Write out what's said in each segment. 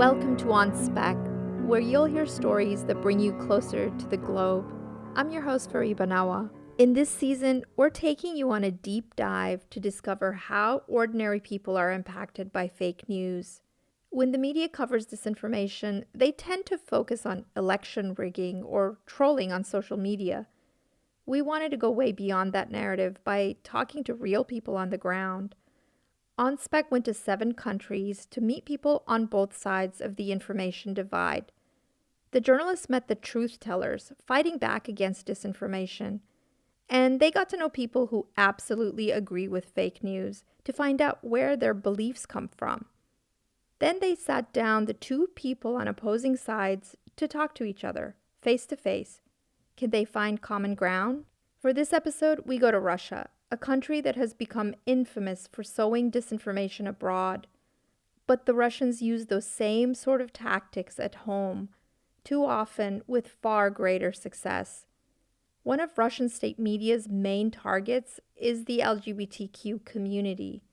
Welcome to On Spec, where you'll hear stories that bring you closer to the globe. I'm your host, Fariba Nawa. In this season, we're taking you on a deep dive to discover how ordinary people are impacted by fake news. When the media covers disinformation, they tend to focus on election rigging or trolling on social media. We wanted to go way beyond that narrative by talking to real people on the ground. On Spec went to 7 countries to meet people on both sides of the information divide. The journalists met the truth tellers fighting back against disinformation, and they got to know people who absolutely agree with fake news to find out where their beliefs come from. Then they sat down the 2 people on opposing sides to talk to each other, face to face. Can they find common ground? For this episode, we go to Russia, a country that has become infamous for sowing disinformation abroad. But the Russians use those same sort of tactics at home, too often with far greater success. One of Russian state media's main targets is the LGBTQ community.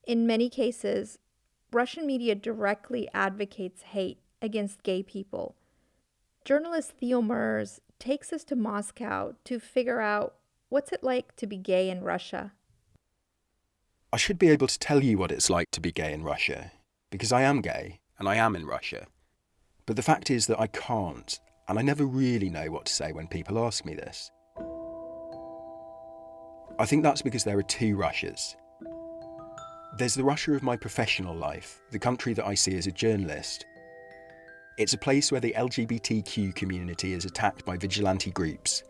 In many cases, Russian media directly advocates hate against gay people. Journalist Theo Merz takes us to Moscow to figure out what's it like to be gay in Russia. I should be able to tell you what it's like to be gay in Russia, because I am gay and I am in Russia. But the fact is that I can't, and I never really know what to say when people ask me this. I think that's because there are 2 Russias. There's the Russia of my professional life, the country that I see as a journalist. It's a place where the LGBTQ community is attacked by vigilante groups,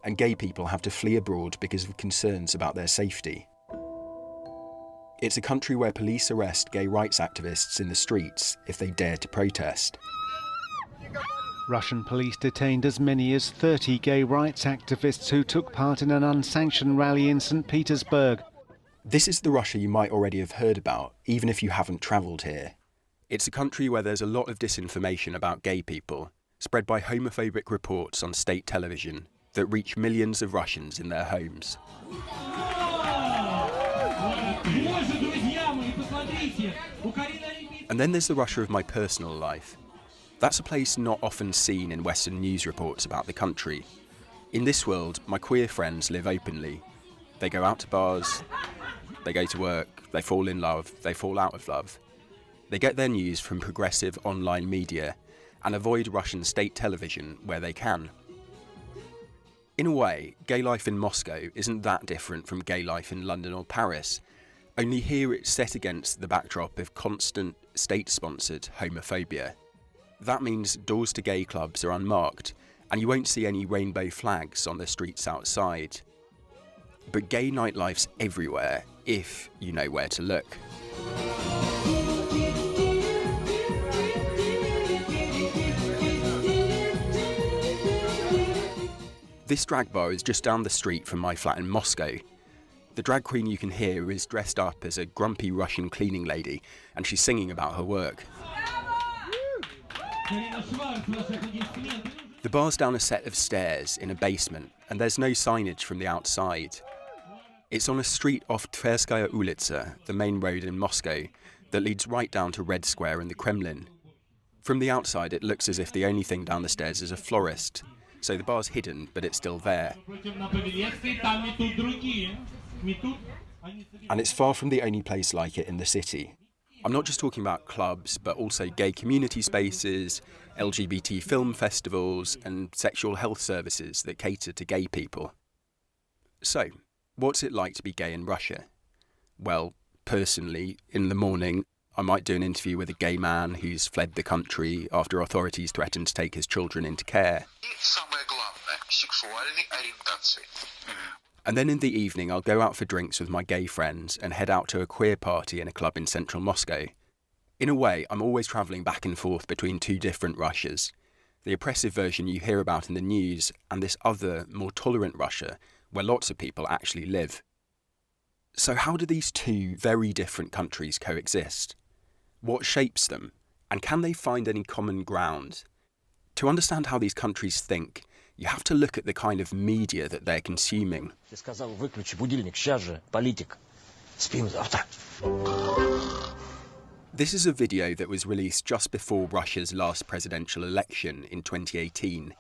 and gay people have to flee abroad because of concerns about their safety. It's a country where police arrest gay rights activists in the streets if they dare to protest. Russian police detained as many as 30 gay rights activists who took part in an unsanctioned rally in St. Petersburg. This is the Russia you might already have heard about, even if you haven't travelled here. It's a country where there's a lot of disinformation about gay people, spread by homophobic reports on state television that reach millions of Russians in their homes. And then there's the Russia of my personal life. That's a place not often seen in Western news reports about the country. In this world, my queer friends live openly. They go out to bars, they go to work, they fall in love, they fall out of love. They get their news from progressive online media and avoid Russian state television where they can. In a way, gay life in Moscow isn't that different from gay life in London or Paris, only here it's set against the backdrop of constant state-sponsored homophobia. That means doors to gay clubs are unmarked, and you won't see any rainbow flags on the streets outside. But gay nightlife's everywhere, if you know where to look. This drag bar is just down the street from my flat in Moscow. The drag queen you can hear is dressed up as a grumpy Russian cleaning lady, and she's singing about her work. The bar's down a set of stairs in a basement, and there's no signage from the outside. It's on a street off Tverskaya Ulitsa, the main road in Moscow, that leads right down to Red Square and the Kremlin. From the outside, it looks as if the only thing down the stairs is a florist. So the bar's hidden, but it's still there. And it's far from the only place like it in the city. I'm not just talking about clubs, but also gay community spaces, LGBT film festivals, and sexual health services that cater to gay people. So, what's it like to be gay in Russia? Well, personally, in the morning, I might do an interview with a gay man who's fled the country after authorities threatened to take his children into care. And then in the evening, I'll go out for drinks with my gay friends and head out to a queer party in a club in central Moscow. In a way, I'm always travelling back and forth between 2 different Russias. The oppressive version you hear about in the news and this other, more tolerant Russia, where lots of people actually live. So how do these 2 very different countries coexist? What shapes them? And can they find any common ground? To understand how these countries think, you have to look at the kind of media that they're consuming. This is a video that was released just before Russia's last presidential election in 2018.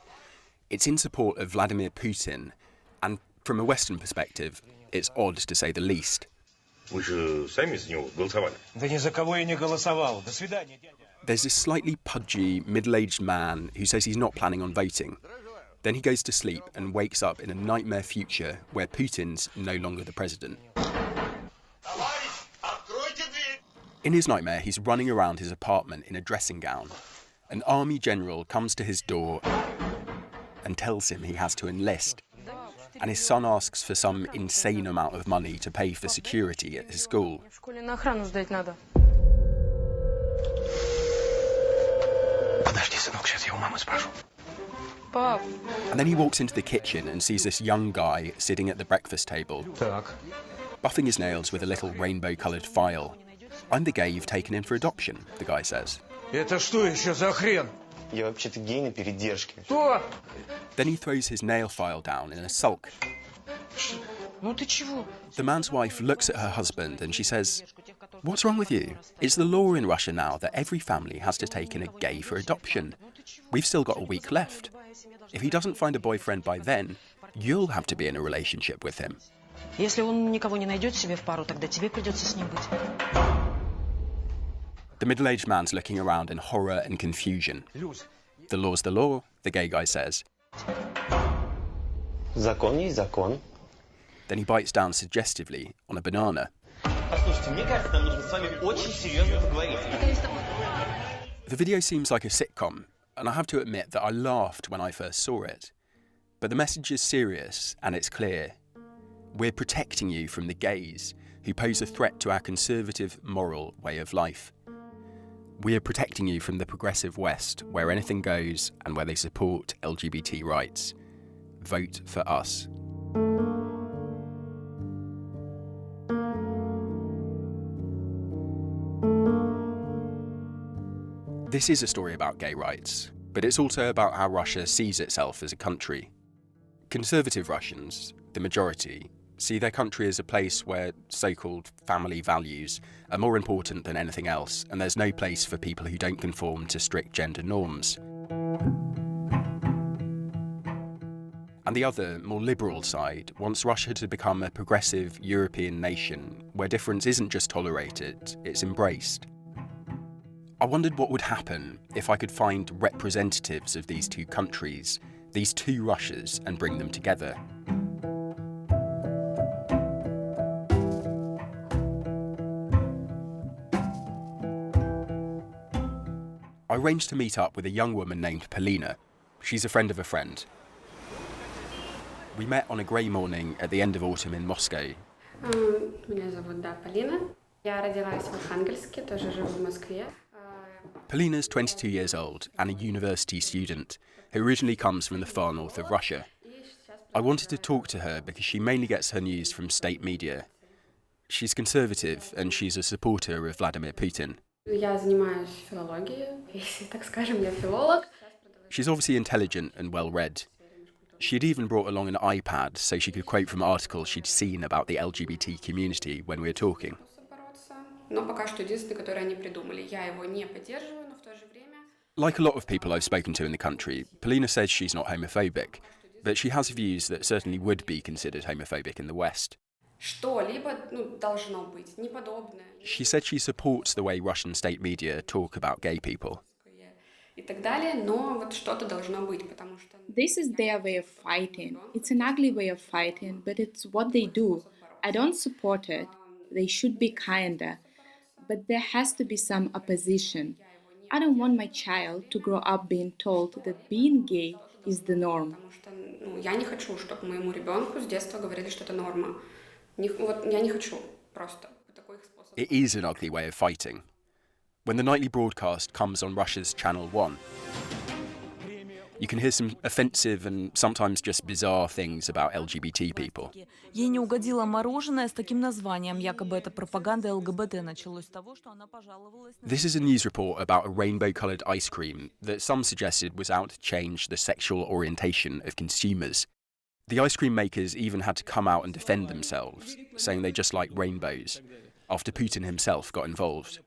It's in support of Vladimir Putin, and from a Western perspective, it's odd to say the least. There's this slightly pudgy, middle-aged man who says he's not planning on voting. Then he goes to sleep and wakes up in a nightmare future where Putin's no longer the president. In his nightmare, he's running around his apartment in a dressing gown. An army general comes to his door and tells him he has to enlist. And his son asks for some insane amount of money to pay for security at his school. And then he walks into the kitchen and sees this young guy sitting at the breakfast table, buffing his nails with a little rainbow-coloured file. "I'm the gay you've taken in for adoption," the guy says. Then he throws his nail file down in a sulk. The man's wife looks at her husband and she says, "What's wrong with you? It's the law in Russia now that every family has to take in a gay for adoption. We've still got a week left. If he doesn't find a boyfriend by then, you'll have to be in a relationship with him." The middle-aged man's looking around in horror and confusion. "The law's the law," the gay guy says. Закон есть закон. Then he bites down suggestively on a banana. The video seems like a sitcom, and I have to admit that I laughed when I first saw it. But the message is serious and it's clear. We're protecting you from the gays who pose a threat to our conservative, moral way of life. We are protecting you from the progressive West, where anything goes and where they support LGBT rights. Vote for us. This is a story about gay rights, but it's also about how Russia sees itself as a country. Conservative Russians, the majority, see their country as a place where so-called family values are more important than anything else, and there's no place for people who don't conform to strict gender norms. And the other, more liberal side wants Russia to become a progressive European nation where difference isn't just tolerated, it's embraced. I wondered what would happen if I could find representatives of these two countries, these two Russias, and bring them together. I arranged to meet up with a young woman named Polina. She's a friend of a friend. We met on a grey morning at the end of autumn in Moscow. Меня зовут, Полина. Я родилась в Архангельске, тоже живу в Москве. Polina's 22 years old and a university student who originally comes from the far north of Russia. I wanted to talk to her because she mainly gets her news from state media. She's conservative and she's a supporter of Vladimir Putin. Я занимаюсь филологией, если так скажем, я филолог. She's obviously intelligent and well-read. She'd even brought along an iPad so she could quote from articles she'd seen about the LGBT community when we were talking. Но пока что единственное, которое они придумали. Я его не поддерживаю, но в то же время... Like a lot of people I've spoken to in the country, Polina says she's not homophobic, but she has views that certainly would be considered homophobic in the West. Что-либо, должно быть, неподобное. She said she supports the way Russian state media talk about gay people. И так далее, но вот что-то должно быть, потому что... This is their way of fighting. It's an ugly way of fighting, but it's what they do. I don't support it. They should be kinder. But there has to be some opposition. I don't want my child to grow up being told that being gay is the norm. Потому что, я не хочу, чтобы моему ребенку с детства говорили, что это норма. Вот я не хочу просто такой способ. It is an ugly way of fighting. When the nightly broadcast comes on Russia's Channel 1, you can hear some offensive and sometimes just bizarre things about LGBT people. Ей не угодило мороженое с таким названием, якобы это пропаганда ЛГБТ. Началось с того, что она пожаловалась. This is a news report about a rainbow-coloured ice cream that some suggested was out to change the sexual orientation of consumers. The ice cream makers even had to come out and defend themselves, saying they just like rainbows, after Putin himself got involved.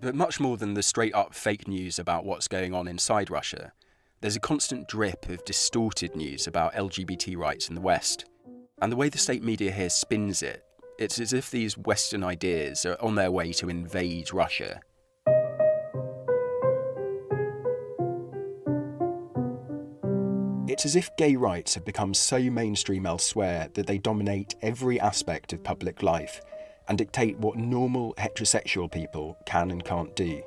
But much more than the straight-up fake news about what's going on inside Russia, there's a constant drip of distorted news about LGBT rights in the West. And the way the state media here spins it, it's as if these Western ideas are on their way to invade Russia. It's as if gay rights have become so mainstream elsewhere that they dominate every aspect of public life and dictate what normal heterosexual people can and can't do.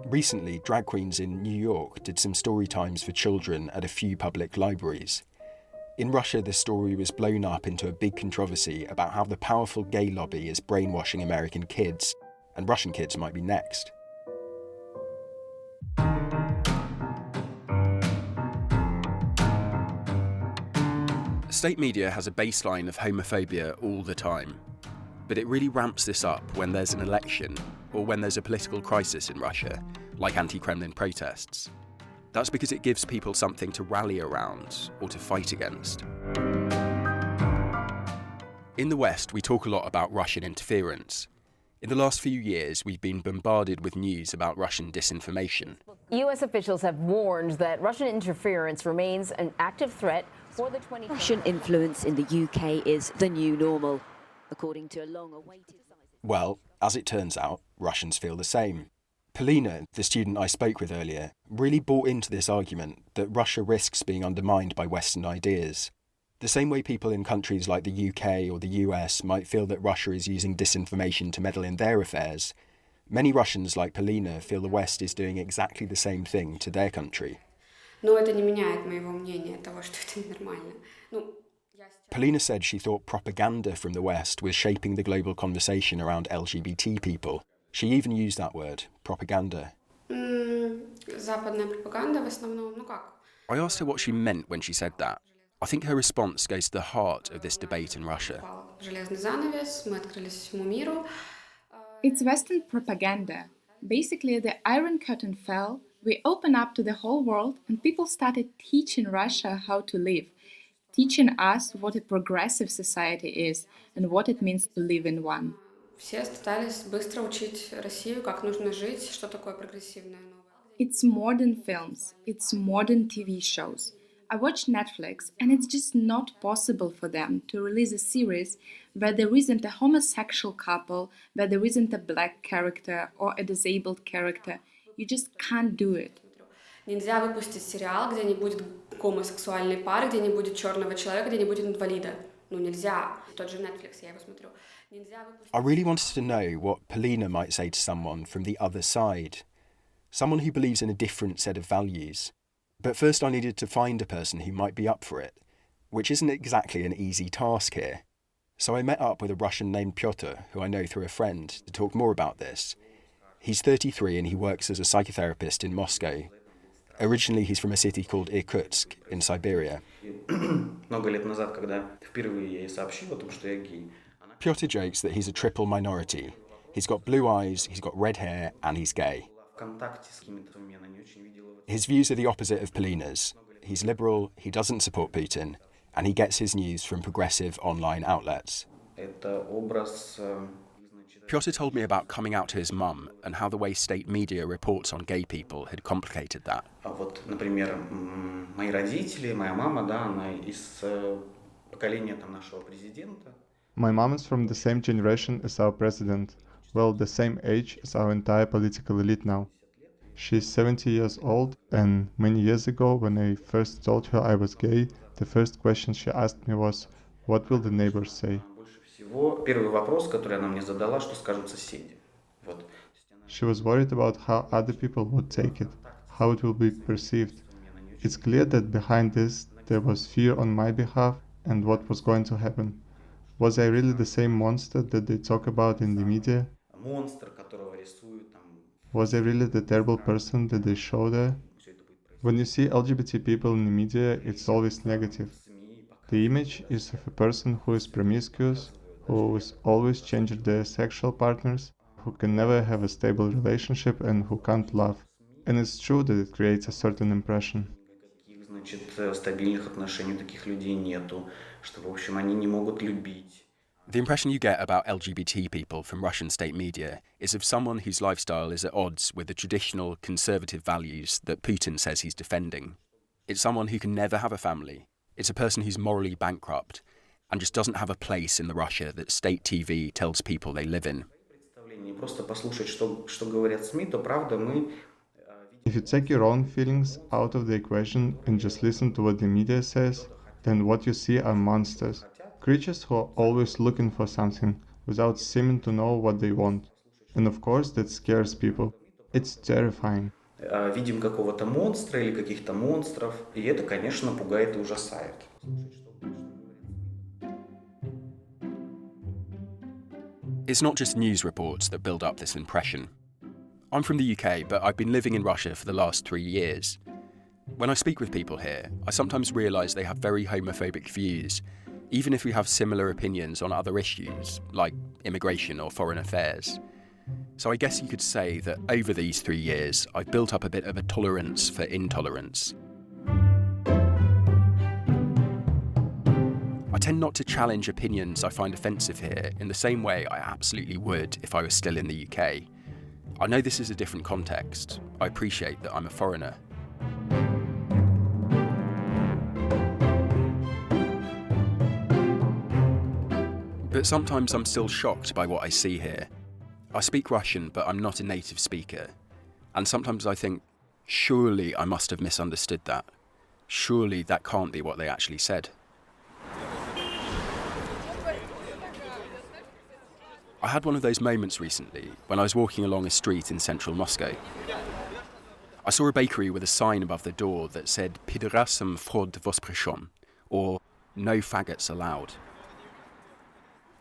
Recently, drag queens in New York did some story times for children at a few public libraries. In Russia, this story was blown up into a big controversy about how the powerful gay lobby is brainwashing American kids, and Russian kids might be next. State media has a baseline of homophobia all the time, but it really ramps this up when there's an election or when there's a political crisis in Russia, like anti-Kremlin protests. That's because it gives people something to rally around or to fight against. In the West, we talk a lot about Russian interference. In the last few years, we've been bombarded with news about Russian disinformation. U.S. officials have warned that Russian interference remains an active threat for the 20... Russian influence in the UK is the new normal, according to a long-awaited... Well, as it turns out, Russians feel the same. Polina, the student I spoke with earlier, really bought into this argument that Russia risks being undermined by Western ideas. The same way people in countries like the UK or the US might feel that Russia is using disinformation to meddle in their affairs, many Russians like Polina feel the West is doing exactly the same thing to their country. Polina said she thought propaganda from the West was shaping the global conversation around LGBT people. She even used that word, propaganda. I asked her what she meant when she said that. I think her response goes to the heart of this debate in Russia. It's Western propaganda. Basically, the Iron Curtain fell, we opened up to the whole world, and people started teaching Russia how to live, teaching us what a progressive society is and what it means to live in one. It's modern films, it's modern TV shows. I watch Netflix, and it's just not possible for them to release a series where there isn't a homosexual couple, where there isn't a black character or a disabled character. You just can't do it. Нельзя выпустить сериал, где не будет гомосексуальной пары, где не будет черного человека, где не будет инвалида. Ну нельзя. Тот же Netflix, я его смотрю. I really wanted to know what Polina might say to someone from the other side, someone who believes in a different set of values. But first I needed to find a person who might be up for it, which isn't exactly an easy task here. So I met up with a Russian named Pyotr, who I know through a friend, to talk more about this. He's 33 and he works as a psychotherapist in Moscow. Originally, he's from a city called Irkutsk in Siberia. Pyotr jokes that he's a triple minority. He's got blue eyes, he's got red hair, and he's gay. His views are the opposite of Polina's. He's liberal, he doesn't support Putin, and he gets his news from progressive online outlets. Pyotr told me about coming out to his mum and how the way state media reports on gay people had complicated that. My mom is from the same generation as our president, well, the same age as our entire political elite now. She's 70 years old, and many years ago, when I first told her I was gay, the first question she asked me was, "What will the neighbors say?" She was worried about how other people would take it, how it will be perceived. It's clear that behind this there was fear on my behalf and what was going to happen. Was I really the same monster that they talk about in the media? Was I really the terrible person that they show there? When you see LGBT people in the media, it's always negative. The image is of a person who is promiscuous, who is always changing their sexual partners, who can never have a stable relationship and who can't love. And it's true that it creates a certain impression. The impression you get about LGBT people from Russian state media is of someone whose lifestyle is at odds with the traditional conservative values that Putin says he's defending. It's someone who can never have a family. It's a person who's morally bankrupt and just doesn't have a place in the Russia that state TV tells people they live in. If you take your own feelings out of the equation and just listen to what the media says, then what you see are monsters. Creatures who are always looking for something without seeming to know what they want. And of course that scares people. It's terrifying. Видим какого-то монстра или каких-то монстров, и это, конечно, пугает и ужасает. It's not just news reports that build up this impression. I'm from the UK, but I've been living in Russia for the last 3 years. When I speak with people here, I sometimes realise they have very homophobic views, even if we have similar opinions on other issues, like immigration or foreign affairs. So I guess you could say that over these 3 years, I've built up a bit of a tolerance for intolerance. I tend not to challenge opinions I find offensive here in the same way I absolutely would if I was still in the UK. I know this is a different context. I appreciate that I'm a foreigner. But sometimes I'm still shocked by what I see here. I speak Russian, but I'm not a native speaker. And sometimes I think, surely I must have misunderstood that. Surely that can't be what they actually said. I had one of those moments recently when I was walking along a street in central Moscow. I saw a bakery with a sign above the door that said "Pidorasam vchod vospreshon," or "No faggots allowed."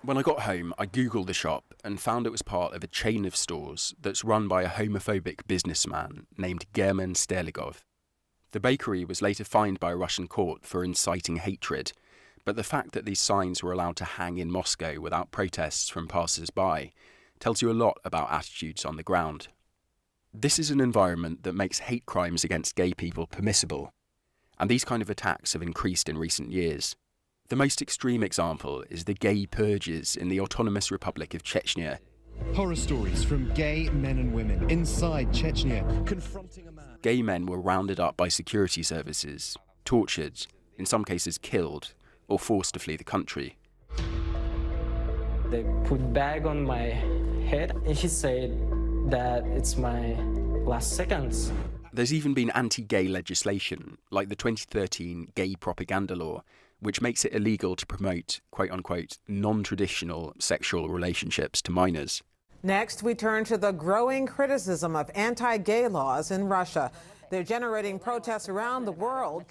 When I got home, I googled the shop and found it was part of a chain of stores that's run by a homophobic businessman named German Sterligov. The bakery was later fined by a Russian court for inciting hatred, but the fact that these signs were allowed to hang in Moscow without protests from passers-by tells you a lot about attitudes on the ground. This is an environment that makes hate crimes against gay people permissible, and these kind of attacks have increased in recent years. The most extreme example is the gay purges in the Autonomous Republic of Chechnya. Horror stories from gay men and women inside Chechnya confronting a man. Gay men were rounded up by security services, tortured, in some cases killed, or forced to flee the country. They put bag on my head and he said that it's my last seconds. There's even been anti-gay legislation, like the 2013 gay propaganda law, which makes it illegal to promote, quote-unquote, non-traditional sexual relationships to minors. Next, we turn to the growing criticism of anti-gay laws in Russia. They're generating protests around the world.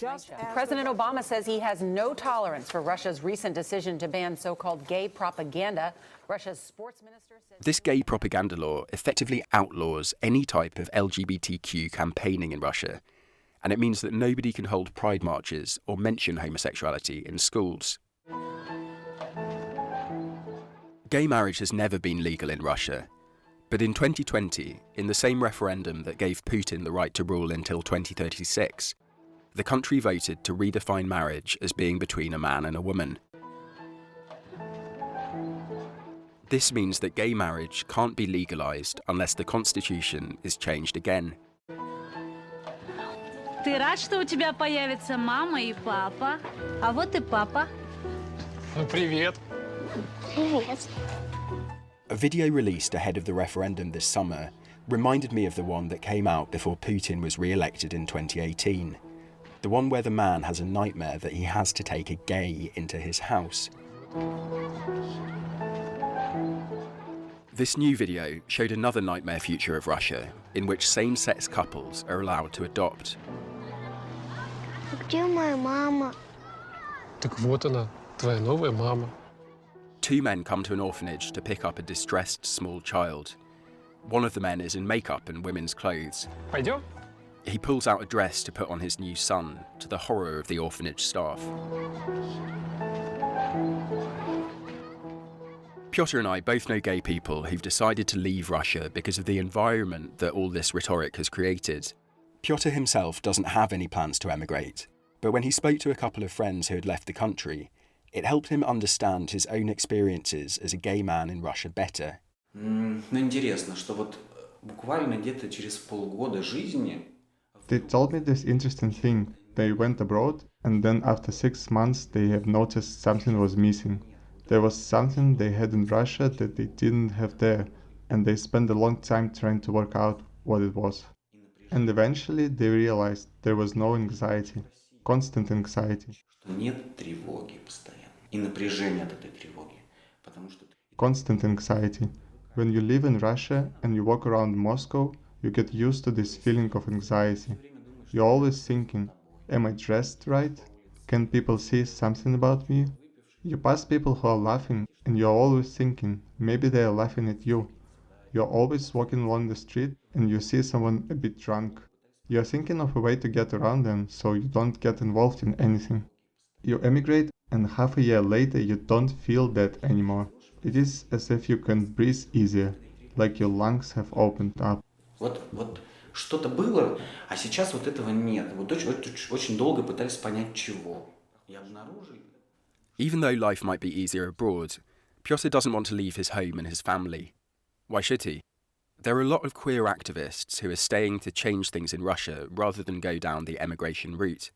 President Obama says he has no tolerance for Russia's recent decision to ban so-called gay propaganda. Russia's sports minister says... This gay propaganda law effectively outlaws any type of LGBTQ campaigning in Russia, and it means that nobody can hold pride marches or mention homosexuality in schools. Gay marriage has never been legal in Russia, but in 2020, in the same referendum that gave Putin the right to rule until 2036, the country voted to redefine marriage as being between a man and a woman. This means that gay marriage can't be legalized unless the constitution is changed again. Ты рад, что у тебя появится мама и папа? А вот и папа. Привет. Привет. A video released ahead of the referendum this summer reminded me of the one that came out before Putin was re-elected in 2018. The one where the man has a nightmare that he has to take a gay into his house. This new video showed another nightmare future of Russia, in which same-sex couples are allowed to adopt. Где моя мама? Так вот она, твоя новая мама. Two men come to an orphanage to pick up a distressed small child. One of the men is in makeup and women's clothes. Пойдем? He pulls out a dress to put on his new son, to the horror of the orphanage staff. Pyotr and I both know gay people who've decided to leave Russia because of the environment that all this rhetoric has created. Pyotr himself doesn't have any plans to emigrate, but when he spoke to a couple of friends who had left the country, It helped him understand his own experiences as a gay man in Russia better. Ну, интересно, что вот буквально где-то через полгода жизни... They told me this interesting thing. They went abroad, and then after 6 months they have noticed something was missing. There was something they had in Russia that they didn't have there, and they spent a long time trying to work out what it was. And eventually they realized there was no anxiety, constant anxiety. Нет тревоги постоянно и напряжения от этой тревоги, потому что... Constant anxiety. When you live in Russia and you walk around Moscow, you get used to this feeling of anxiety. You're always thinking, am I dressed right? Can people see something about me? You pass people who are laughing and you're always thinking, maybe they are laughing at you. You're always walking along the street and you see someone a bit drunk. You're thinking of a way to get around them so you don't get involved in anything. You emigrate and half a year later you don't feel that anymore. It is as if you can breathe easier, like your lungs have opened up. Вот что-то было, а сейчас вот этого нет. Вот очень долго пытались понять, чего. И обнаружили. Even though life might be easier abroad, Pyotr doesn't want to leave his home and his family. Why should he? There are a lot of queer activists who are staying to change things in Russia rather than go down the emigration route.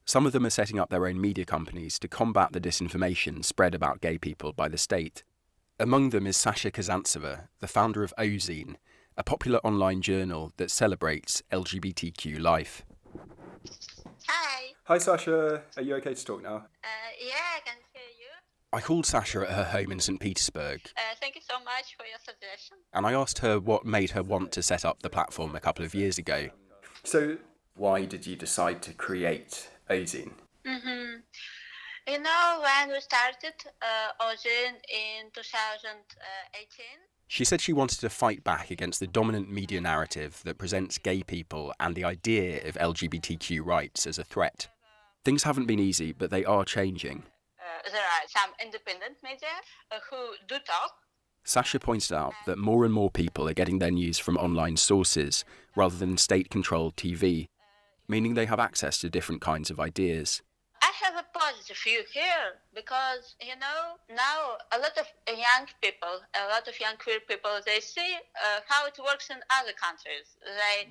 Some of them are setting up their own media companies to combat the disinformation spread about gay people by the state. Among them is Sasha Kazantseva, the founder of Ozine, a popular online journal that celebrates LGBTQ life. Hi. Hi Sasha, are you okay to talk now? Yeah, I can hear you. I called Sasha at her home in St. Petersburg. Thank you so much for your suggestion. And I asked her what made her want to set up the platform a couple of years ago. So, why did you decide to create Ozine? You know, when we started Ozine in 2018, she said she wanted to fight back against the dominant media narrative that presents gay people and the idea of LGBTQ rights as a threat. Things haven't been easy, but they are changing. there are some independent media who do talk. Sasha pointed out that more and more people are getting their news from online sources rather than state-controlled TV, meaning they have access to different kinds of ideas. I have a positive view here because, you know, now a lot of young people, a lot of young queer people, they see how it works in other countries. They,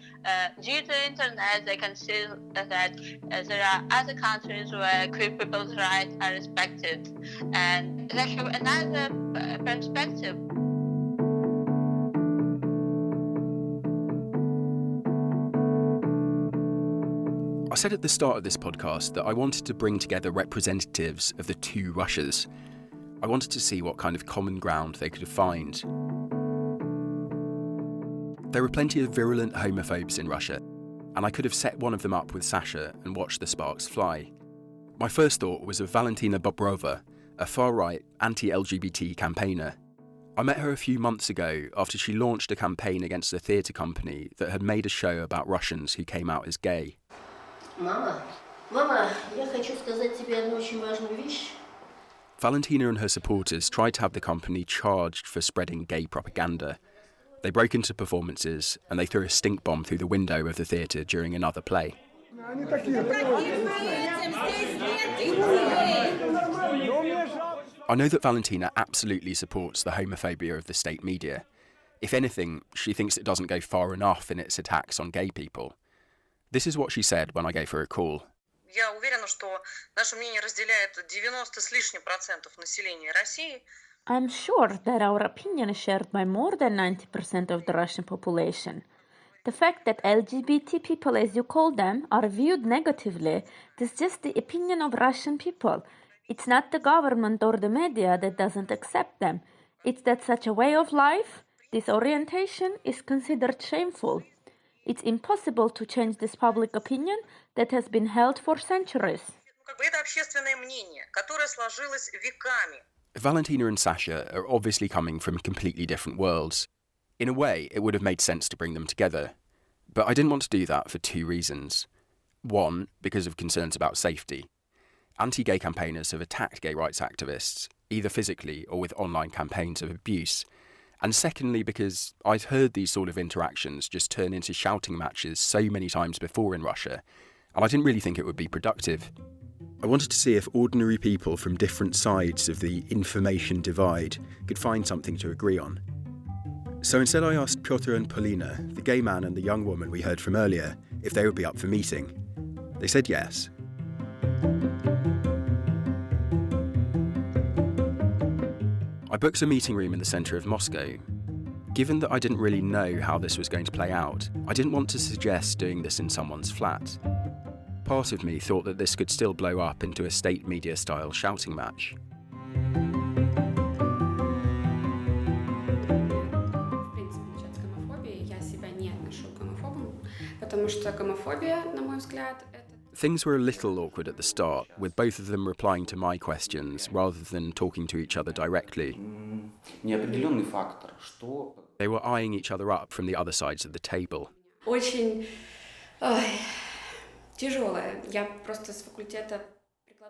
due to internet, they can see that there are other countries where queer people's rights are respected, and they have another perspective. I said at the start of this podcast that I wanted to bring together representatives of the two Russias. I wanted to see what kind of common ground they could find. There were plenty of virulent homophobes in Russia, and I could have set one of them up with Sasha and watched the sparks fly. My first thought was of Valentina Bobrova, a far-right anti-LGBT campaigner. I met her a few months ago after she launched a campaign against a theatre company that had made a show about Russians who came out as gay. Мама, я хочу сказать тебе одну очень важную вещь. Valentina and her supporters tried to have the company charged for spreading gay propaganda. They broke into performances and they threw a stink bomb through the window of the theatre during another play. I know that Valentina absolutely supports the homophobia of the state media. If anything, she thinks it doesn't go far enough in its attacks on gay people. This is what she said when I gave her a call. Я уверена, что наше мнение разделяет 90 с лишним % населения России. I'm sure that our opinion is shared by more than 90% of the Russian population. The fact that LGBT people, as you call them, are viewed negatively is just the opinion of Russian people. It's not the government or the media that doesn't accept them. It's that such a way of life, this orientation, is considered shameful. It's impossible to change this public opinion that has been held for centuries. Это общественное мнение, которое сложилось веками. Valentina and Sasha are obviously coming from completely different worlds. In a way, it would have made sense to bring them together. But I didn't want to do that for two reasons. One, because of concerns about safety. Anti-gay campaigners have attacked gay rights activists, either physically or with online campaigns of abuse. And secondly, because I'd heard these sort of interactions just turn into shouting matches so many times before in Russia, and I didn't really think it would be productive. I wanted to see if ordinary people from different sides of the information divide could find something to agree on. So instead I asked Piotr and Polina, the gay man and the young woman we heard from earlier, if they would be up for meeting. They said yes. I booked a meeting room in the centre of Moscow. Given that I didn't really know how this was going to play out, I didn't want to suggest doing this in someone's flat. Part of me thought that this could still blow up into a state media-style shouting match. Things were a little awkward at the start, with both of them replying to my questions rather than talking to each other directly. They were eyeing each other up from the other sides of the table.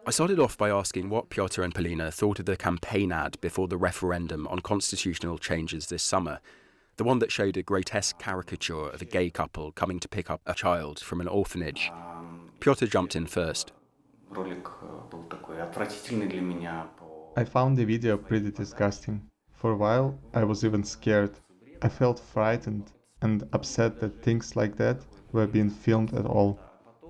I started off by asking what Piotr and Polina thought of the campaign ad before the referendum on constitutional changes this summer, the one that showed a grotesque caricature of a gay couple coming to pick up a child from an orphanage. Piotr jumped in first. I found the video pretty disgusting. For a while, I was even scared. I felt frightened and upset that things like that were being filmed at all.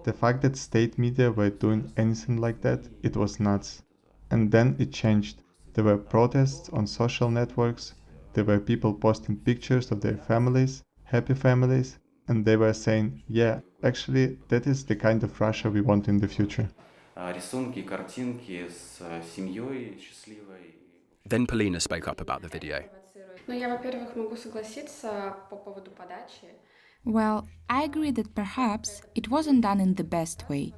The fact that state media were doing anything like that, it was nuts. And then it changed. There were protests on social networks, there were people posting pictures of their families, happy families, and they were saying, yeah, actually, that is the kind of Russia we want in the future. Then Polina spoke up about the video. Well, I agree that perhaps it wasn't done in the best way.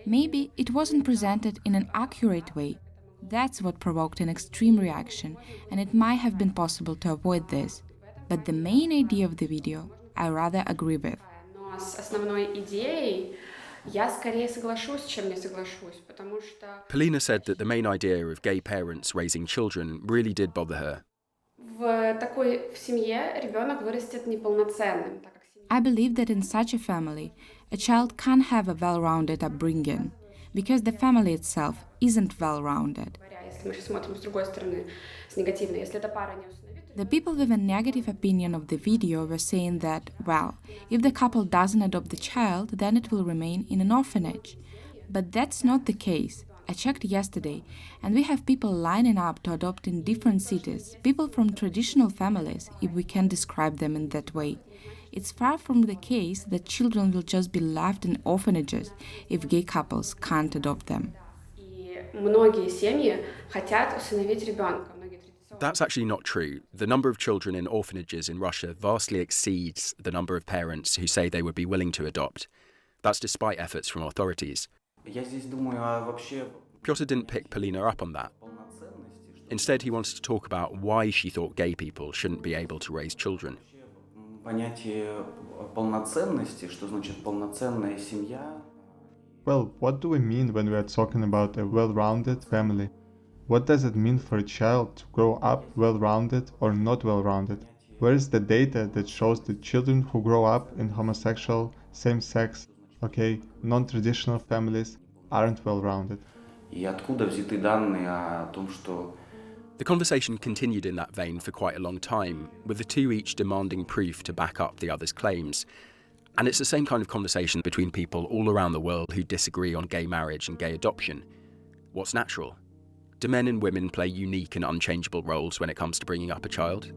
Maybe it wasn't presented in an accurate way. That's what provoked an extreme reaction, and it might have been possible to avoid this. But the main idea of the video, I rather agree with. Polina said that the main idea of gay parents raising children really did bother her. I believe that in such a family, a child can't have a well-rounded upbringing, because the family itself isn't well-rounded. The people with a negative opinion of the video were saying that, well, if the couple doesn't adopt the child, then it will remain in an orphanage. But that's not the case. I checked yesterday, and we have people lining up to adopt in different cities, people from traditional families, if we can describe them in that way. It's far from the case that children will just be left in orphanages if gay couples can't adopt them. That's actually not true. The number of children in orphanages in Russia vastly exceeds the number of parents who say they would be willing to adopt. That's despite efforts from authorities. Piotr didn't pick Polina up on that. Instead, he wanted to talk about why she thought gay people shouldn't be able to raise children. Well, what do we mean when we are talking about a well-rounded family? What does it mean for a child to grow up well-rounded or not well-rounded? Where is the data that shows that children who grow up in homosexual, same-sex, non-traditional families aren't well-rounded? The conversation continued in that vein for quite a long time, with the two each demanding proof to back up the other's claims. And it's the same kind of conversation between people all around the world who disagree on gay marriage and gay adoption. What's natural? Do men and women play unique and unchangeable roles when it comes to bringing up a child?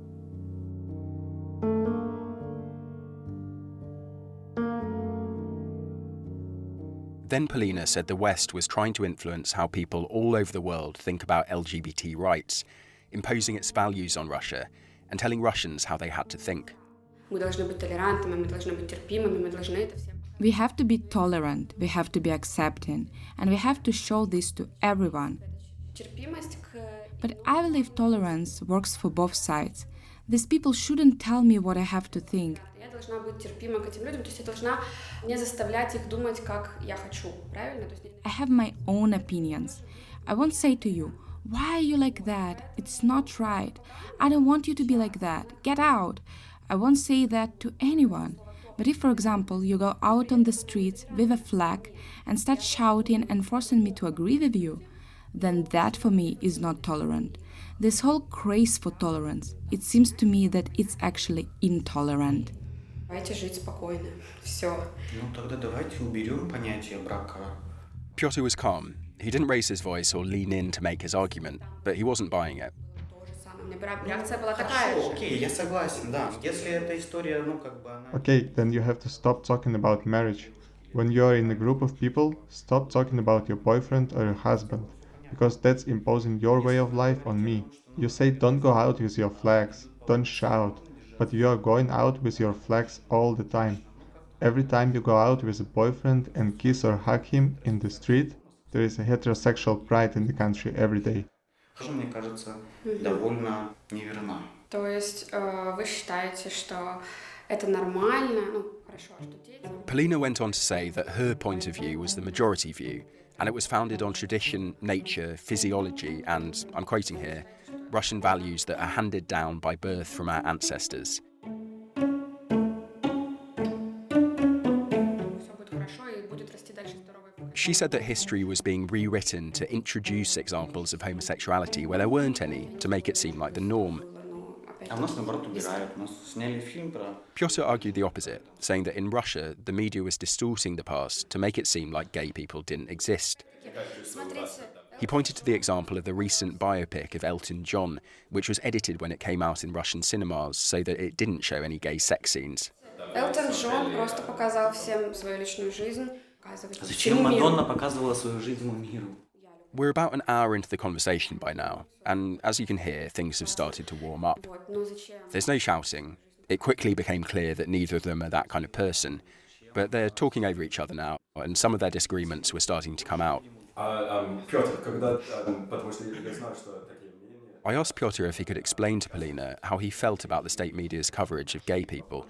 Then Polina said the West was trying to influence how people all over the world think about LGBT rights, imposing its values on Russia and telling Russians how they had to think. We have to be tolerant, we have to be accepting, and we have to show this to everyone. But I believe tolerance works for both sides. These people shouldn't tell me what I have to think. I have my own opinions. I won't say to you, why are you like that? It's not right. I don't want you to be like that. Get out. I won't say that to anyone. But if, for example, you go out on the streets with a flag and start shouting and forcing me to agree with you, then that for me is not tolerant. This whole craze for tolerance, it seems to me that it's actually intolerant. Давайте жить спокойно. Все. Ну тогда давайте уберем понятие брака. Piotr was calm. He didn't raise his voice or lean in to make his argument, but he wasn't buying it. Реакция была такая же. Окей, я согласен, да. Если эта история, ну как бы она... Okay, then you have to stop talking about marriage. When you are in a group of people, stop talking about your boyfriend or your husband, because that's imposing your way of life on me. You say don't go out with your flags, don't shout, but you are going out with your flags all the time. Every time you go out with a boyfriend and kiss or hug him in the street, there is a heterosexual pride in the country every day. Мне кажется, довольно неверна. То есть вы считаете, что это нормально? Ну, хорошо, что дети... Polina went on to say that her point of view was the majority view, and it was founded on tradition, nature, physiology, and, I'm quoting here, Russian values that are handed down by birth from our ancestors. She said that history was being rewritten to introduce examples of homosexuality where there weren't any, to make it seem like the norm. Piotr argued the opposite, saying that in Russia, the media was distorting the past to make it seem like gay people didn't exist. He pointed to the example of the recent biopic of Elton John, which was edited when it came out in Russian cinemas so that it didn't show any gay sex scenes. Элтон Джон просто показал всем свою личную жизнь. Зачем Мадонна показывала свою жизнь миру? We're about an hour into the conversation by now, and as you can hear, things have started to warm up. There's no shouting. It quickly became clear that neither of them are that kind of person, but they're talking over each other now, and some of their disagreements were starting to come out. I asked Piotr if he could explain to Polina how he felt about the state media's coverage of gay people.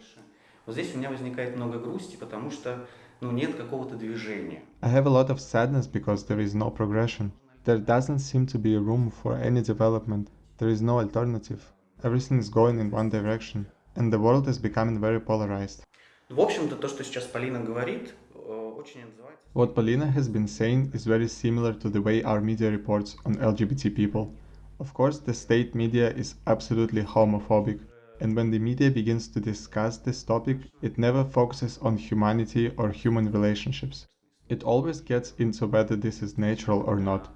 Здесь у меня возникает много грусти, потому что нет какого-то движения. I have a lot of sadness because there is no progression. There doesn't seem to be room for any development. There is no alternative. Everything is going in one direction, and the world is becoming very polarized. В общем-то, то, что сейчас Полина говорит, очень отзывается. What Polina has been saying is very similar to the way our media reports on LGBT people. Of course, the state media is absolutely homophobic. And when the media begins to discuss this topic, it never focuses on humanity or human relationships. It always gets into whether this is natural or not.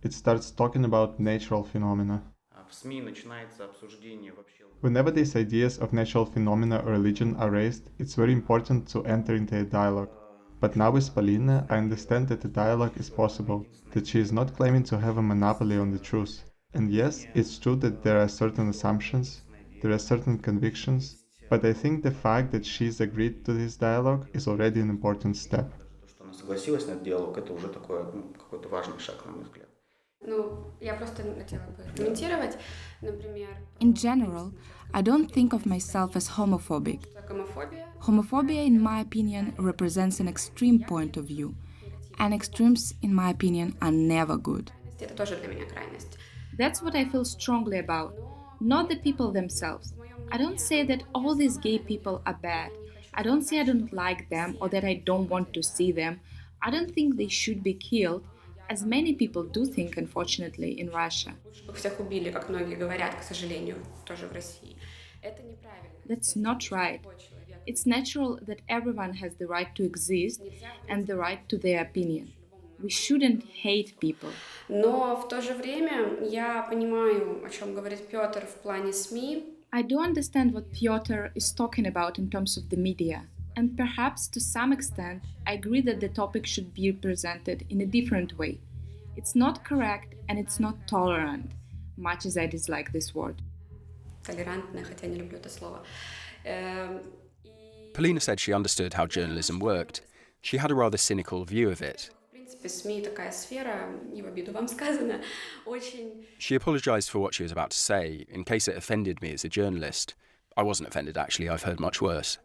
It starts talking about natural phenomena. Whenever these ideas of natural phenomena or religion are raised, it's very important to enter into a dialogue. But now with Polina, I understand that the dialogue is possible, that she is not claiming to have a monopoly on the truth. And yes, it's true that there are certain assumptions, there are certain convictions, but I think the fact that she's agreed to this dialogue is already an important step. In general, I don't think of myself as homophobic. Homophobia, in my opinion, represents an extreme point of view, and extremes, in my opinion, are never good. That's what I feel strongly about. Not the people themselves. I don't say that all these gay people are bad. I don't say I don't like them or that I don't want to see them. I don't think they should be killed, as many people do think, unfortunately, in Russia. That's not right. It's natural that everyone has the right to exist and the right to their opinion. We shouldn't hate people. Но в то же время я понимаю, о чем говорит Петр в плане СМИ. I do understand what Piotr is talking about in terms of the media. And perhaps to some extent, I agree that the topic should be presented in a different way. It's not correct and it's not tolerant, much as I dislike this word. Толерантно, хотя не люблю это слово. Polina said she understood how journalism worked. She had a rather cynical view of it. СМИ такая сфера, не в обиду вам сказано, очень... She apologised for what she was about to say, in case it offended me as a journalist. I wasn't offended, actually. I've heard much worse.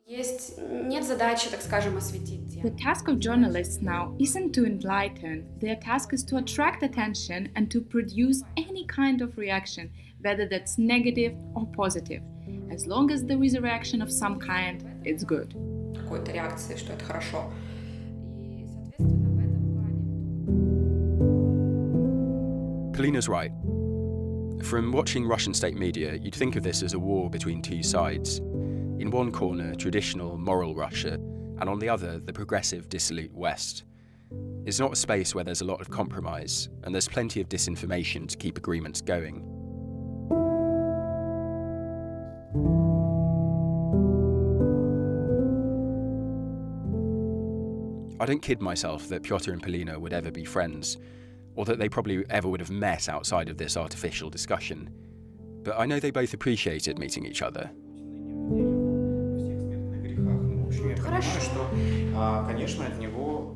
Нет задачи, так скажем, осветить. The task of journalists now isn't to enlighten. Their task is to attract attention and to produce any kind of reaction, whether that's negative or positive. As long as there is a reaction of some kind, it's good. Какой-то реакции, что это хорошо. Polina's right. From watching Russian state media, you'd think of this as a war between two sides. In one corner, traditional, moral Russia, and on the other, the progressive, dissolute West. It's not a space where there's a lot of compromise, and there's plenty of disinformation to keep agreements going. I don't kid myself that Pyotr and Polina would ever be friends, or that they probably ever would have met outside of this artificial discussion. But I know they both appreciated meeting each other.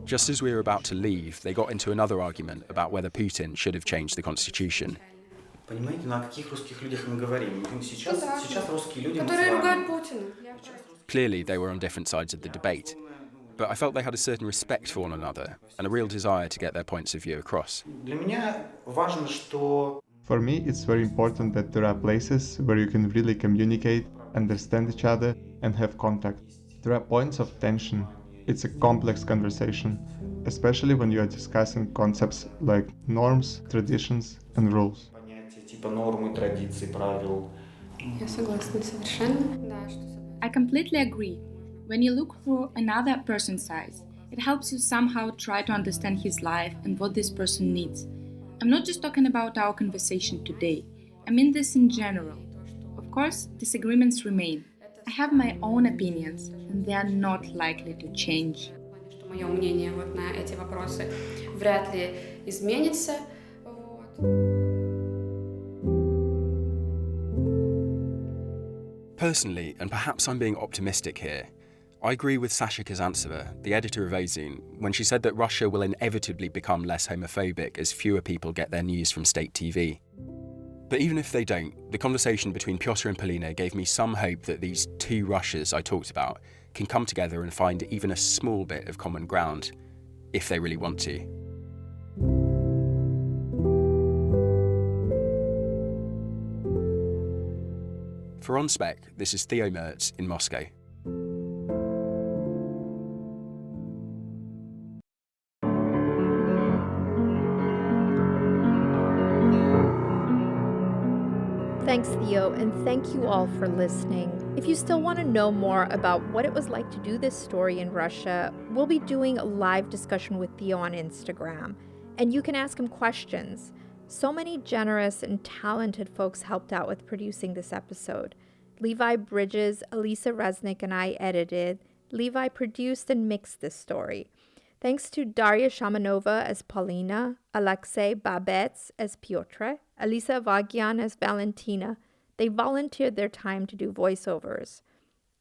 Just as we were about to leave, they got into another argument about whether Putin should have changed the constitution. Clearly, they were on different sides of the debate. But I felt they had a certain respect for one another and a real desire to get their points of view across. For me, it's very important that there are places where you can really communicate, understand each other, and have contact. There are points of tension. It's a complex conversation, especially when you are discussing concepts like norms, traditions, and rules. I completely agree. When you look through another person's eyes, it helps you somehow try to understand his life and what this person needs. I'm not just talking about our conversation today. I mean this in general. Of course, disagreements remain. I have my own opinions, and they are not likely to change. Мое мнение вот на эти вопросы вряд ли изменится. Personally, and perhaps I'm being optimistic here, I agree with Sasha Kazantseva, the editor of Ozone, when she said that Russia will inevitably become less homophobic as fewer people get their news from state TV. But even if they don't, the conversation between Pyotr and Polina gave me some hope that these two Russias I talked about can come together and find even a small bit of common ground, if they really want to. For On Spec, this is Theo Merz in Moscow. Thanks, Theo, and thank you all for listening. If you still want to know more about what it was like to do this story in Russia, we'll be doing a live discussion with Theo on Instagram, and you can ask him questions. So many generous and talented folks helped out with producing this episode. Levi Bridges, Elisa Resnick, and I edited. Levi produced and mixed this story. Thanks to Daria Shamanova as Polina, Alexei Babets as Pyotr, Elisa Avagyan as Valentina. They volunteered their time to do voiceovers.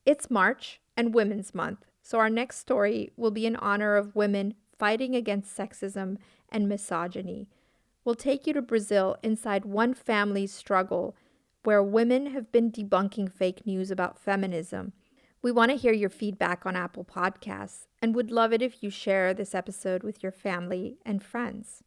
It's March and Women's Month, so our next story will be in honor of women fighting against sexism and misogyny. We'll take you to Brazil inside one family's struggle where women have been debunking fake news about feminism. We want to hear your feedback on Apple Podcasts and would love it if you share this episode with your family and friends.